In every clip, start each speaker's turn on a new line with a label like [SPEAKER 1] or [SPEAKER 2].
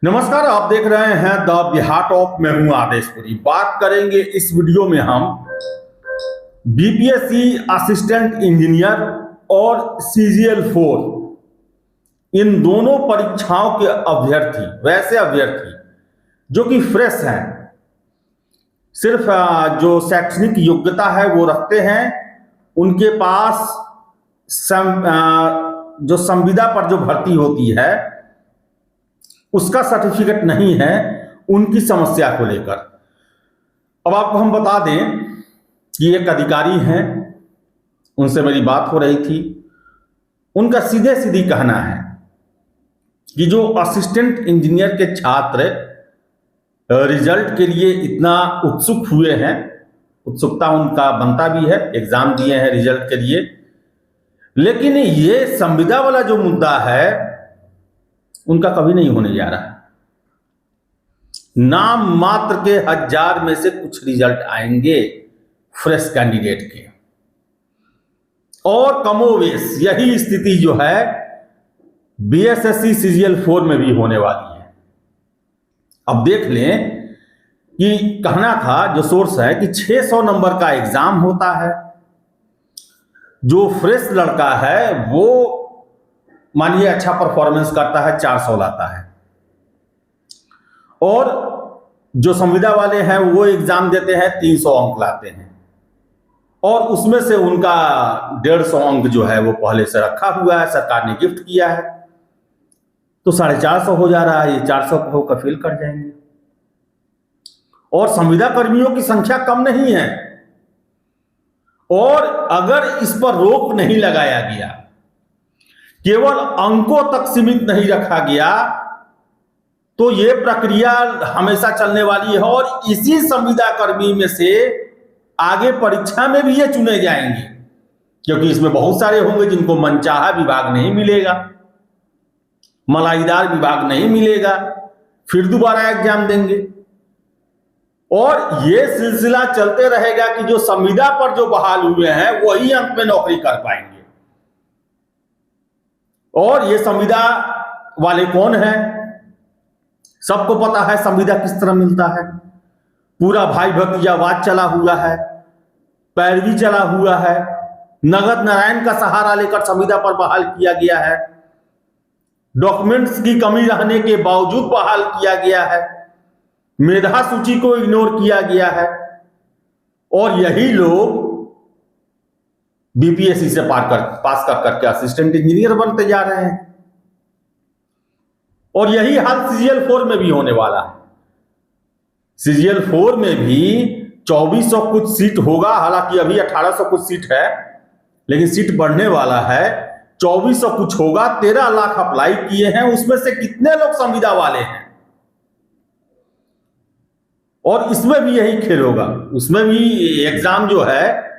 [SPEAKER 1] नमस्कार, आप देख रहे हैं द बिहार टॉप। मैं हूं आदेशपुरी। बात करेंगे इस वीडियो में हम बीपीएससी असिस्टेंट इंजीनियर और सीजीएल 4 इन दोनों परीक्षाओं के अभ्यर्थी, वैसे अभ्यर्थी जो कि फ्रेश हैं, सिर्फ जो शैक्षणिक योग्यता है वो रखते हैं, उनके पास जो संविदा पर जो भर्ती होती है उसका सर्टिफिकेट नहीं है, उनकी समस्या को लेकर अब आपको हम बता दें कि एक अधिकारी हैं, उनसे मेरी बात हो रही थी। उनका सीधे सीधी कहना है कि जो असिस्टेंट इंजीनियर के छात्र रिजल्ट के लिए इतना उत्सुक हुए हैं, उत्सुकता उनका बनता भी है, एग्जाम दिए हैं रिजल्ट के लिए, लेकिन ये संविदा वाला जो मुद्दा है उनका कभी नहीं होने जा रहा है। नाम मात्र के 1000 में से कुछ रिजल्ट आएंगे फ्रेश कैंडिडेट के, और कमोवेश यही स्थिति जो है बीएसएससी सीजीएल 4 में भी होने वाली है। अब देख लें कि कहना था, जो सोर्स है, कि 600 नंबर का एग्जाम होता है। जो फ्रेश लड़का है वो मानिए अच्छा परफॉर्मेंस करता है, 400 लाता है, और जो संविदा वाले हैं वो एग्जाम देते हैं 300 अंक लाते हैं, और उसमें से उनका 150 अंक जो है वो पहले से रखा हुआ है, सरकार ने गिफ्ट किया है, तो 450 हो जा रहा है। ये 400 को होकर फेल कर जाएंगे। और संविदा कर्मियों की संख्या कम नहीं है, और अगर इस पर रोक नहीं लगाया गया, केवल अंकों तक सीमित नहीं रखा गया, तो यह प्रक्रिया हमेशा चलने वाली है, और इसी संविदा कर्मी में से आगे परीक्षा में भी ये चुने जाएंगे, क्योंकि इसमें बहुत सारे होंगे जिनको मनचाहा विभाग नहीं मिलेगा, मलाईदार विभाग नहीं मिलेगा, फिर दोबारा एग्जाम देंगे, और ये सिलसिला चलते रहेगा कि जो संविदा पर जो बहाल हुए हैं वही अंत में नौकरी कर पाएंगे। और ये संविदा वाले कौन हैं? सबको पता है संविदा किस तरह मिलता है। पूरा भाई भतीजावाद चला हुआ है, पैरवी चला हुआ है, नगद नारायण का सहारा लेकर संविदा पर बहाल किया गया है, डॉक्यूमेंट्स की कमी रहने के बावजूद बहाल किया गया है, मेधा सूची को इग्नोर किया गया है, और यही लोग बीपीएससी से पास कर करके असिस्टेंट इंजीनियर बनते जा रहे हैं। और यही हाल सीजीएल 4 में भी होने वाला है। सीजीएल 4 में भी 2400 कुछ सीट होगा, हालांकि अभी 1800 कुछ सीट है, लेकिन सीट बढ़ने वाला है। 2400 कुछ होगा, 13 लाख अप्लाई किए हैं, उसमें से कितने लोग संविदा वाले हैं? और इसमें भी यही खेल होगा। उसमें भी एग्जाम जो है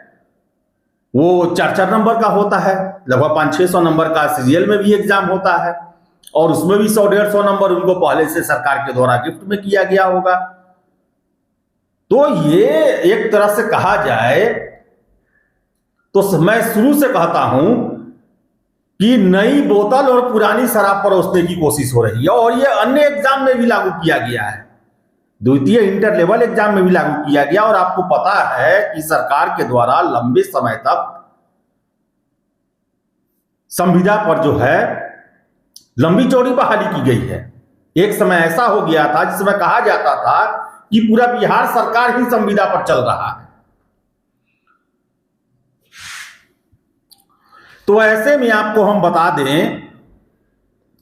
[SPEAKER 1] वो 4-4 नंबर का होता है, लगभग 500-600 नंबर का सीजीएल में भी एग्जाम होता है, और उसमें भी 100-150 नंबर उनको पहले से सरकार के द्वारा गिफ्ट में किया गया होगा। तो ये एक तरह से कहा जाए तो मैं शुरू से कहता हूं कि नई बोतल और पुरानी शराब परोसने की कोशिश हो रही है, और ये अन्य एग्जाम में भी लागू किया गया है, द्वितीय इंटर लेवल एग्जाम में भी लागू किया गया। और आपको पता है कि सरकार के द्वारा लंबे समय तक संविदा पर जो है लंबी चौड़ी बहाली की गई है। एक समय ऐसा हो गया था जिसमें कहा जाता था कि पूरा बिहार सरकार ही संविदा पर चल रहा है। तो ऐसे में आपको हम बता दें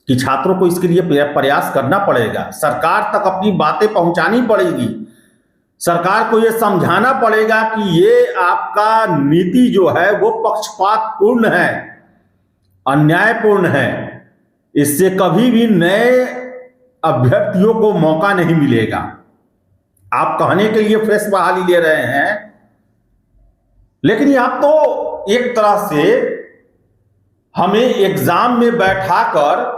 [SPEAKER 1] कि छात्रों को इसके लिए प्रयास करना पड़ेगा, सरकार तक अपनी बातें पहुंचानी पड़ेगी, सरकार को यह समझाना पड़ेगा कि ये आपका नीति जो है वो पक्षपातपूर्ण है, अन्यायपूर्ण है, इससे कभी भी नए अभ्यर्थियों को मौका नहीं मिलेगा। आप कहने के लिए फ्रेश बहाली ले रहे हैं, लेकिन आप तो एक तरह से हमें एग्जाम में बैठाकर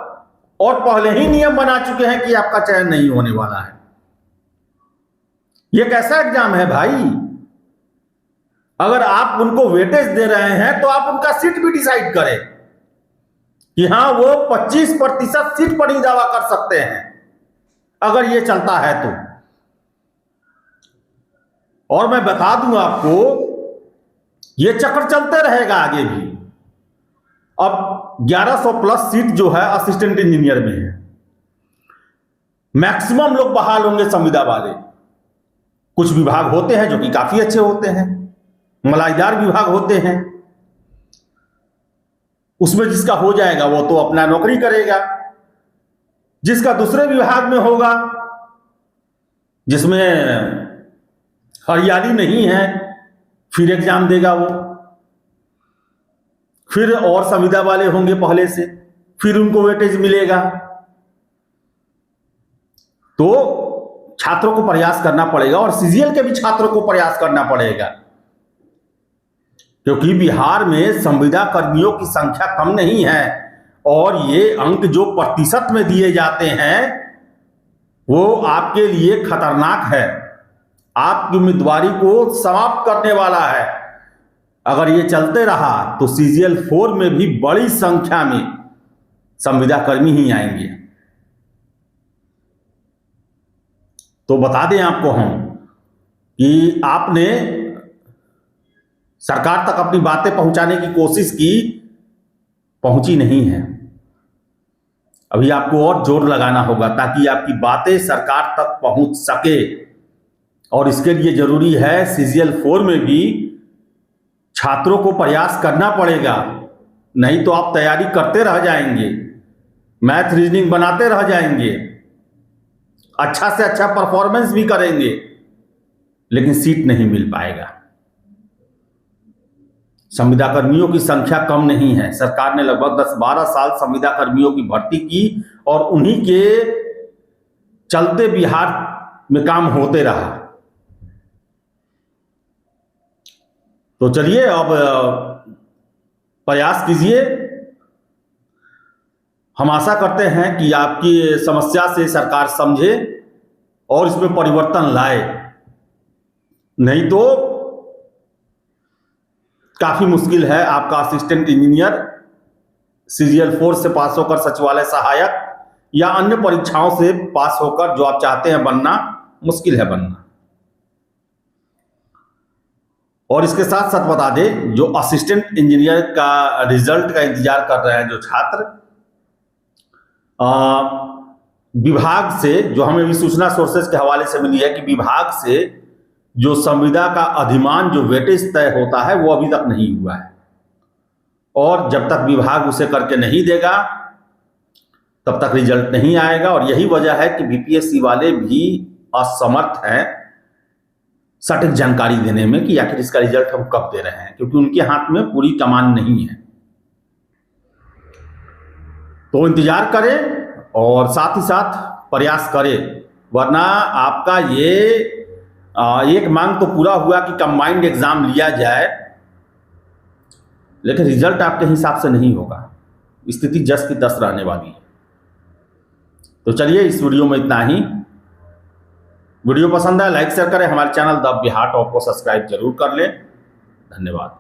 [SPEAKER 1] और पहले ही नियम बना चुके हैं कि आपका चयन नहीं होने वाला है। यह कैसा एग्जाम है भाई? अगर आप उनको वेटेज दे रहे हैं तो आप उनका सीट भी डिसाइड करें कि हां वो 25% सीट पर ही दावा कर सकते हैं। अगर ये चलता है तो। और मैं बता दूं आपको, ये चक्र चलते रहेगा आगे भी। अब 1100 प्लस सीट जो है असिस्टेंट इंजीनियर में है, मैक्सिमम लोग बहाल होंगे संविदा वाले। कुछ विभाग होते हैं जो कि काफी अच्छे होते हैं, मलाईदार विभाग होते हैं, उसमें जिसका हो जाएगा वो तो अपना नौकरी करेगा। जिसका दूसरे विभाग में होगा, जिसमें हरियाली नहीं है, फिर एग्जाम देगा वो। फिर और संविदा वाले होंगे पहले से, फिर उनको वेटेज मिलेगा। तो छात्रों को प्रयास करना पड़ेगा, और सीजीएल के भी छात्रों को प्रयास करना पड़ेगा, क्योंकि बिहार में संविदा कर्मियों की संख्या कम नहीं है। और ये अंक जो प्रतिशत में दिए जाते हैं वो आपके लिए खतरनाक है, आपकी उम्मीदवारी को समाप्त करने वाला है। अगर ये चलते रहा तो सीजीएल 4 में भी बड़ी संख्या में संविदा कर्मी ही आएंगे। तो बता दें आपको हम कि आपने सरकार तक अपनी बातें पहुंचाने की कोशिश की, पहुंची नहीं है। अभी आपको और जोर लगाना होगा ताकि आपकी बातें सरकार तक पहुंच सके। और इसके लिए जरूरी है सीजीएल 4 में भी छात्रों को प्रयास करना पड़ेगा, नहीं तो आप तैयारी करते रह जाएंगे, मैथ रीजनिंग बनाते रह जाएंगे, अच्छा से अच्छा परफॉर्मेंस भी करेंगे, लेकिन सीट नहीं मिल पाएगा। संविदा कर्मियों की संख्या कम नहीं है। सरकार ने लगभग 10-12 साल संविदा कर्मियों की भर्ती की और उन्हीं के चलते बिहार में काम होते रहा। तो चलिए अब प्रयास कीजिए। हम आशा करते हैं कि आपकी समस्या से सरकार समझे और इसमें परिवर्तन लाए, नहीं तो काफी मुश्किल है। आपका असिस्टेंट इंजीनियर सीजीएल 4 से पास होकर सचिवालय सहायक या अन्य परीक्षाओं से पास होकर जो आप चाहते हैं बनना, मुश्किल है बनना। और इसके साथ साथ बता दें, जो असिस्टेंट इंजीनियर का रिजल्ट का इंतजार कर रहे हैं जो छात्र, विभाग से जो हमें भी सूचना सोर्सेज के हवाले से मिली है कि विभाग से जो संविदा का अधिमान जो वेटेज तय होता है वो अभी तक नहीं हुआ है। और जब तक विभाग उसे करके नहीं देगा तब तक रिजल्ट नहीं आएगा। और यही वजह है कि बीपीएससी वाले भी असमर्थ हैं सटीक जानकारी देने में कि आखिर इसका रिजल्ट हम कब दे रहे हैं, क्योंकि उनके हाथ में पूरी कमान नहीं है। तो इंतजार करें और साथ ही साथ प्रयास करें, वरना आपका ये एक मांग तो पूरा हुआ कि कंबाइंड एग्जाम लिया जाए, लेकिन रिजल्ट आपके हिसाब से नहीं होगा। स्थिति जस की तस रहने वाली है। तो चलिए इस वीडियो में इतना ही। वीडियो पसंद है लाइक शेयर करें, हमारे चैनल द बिहार टॉप को सब्सक्राइब जरूर कर लें। धन्यवाद।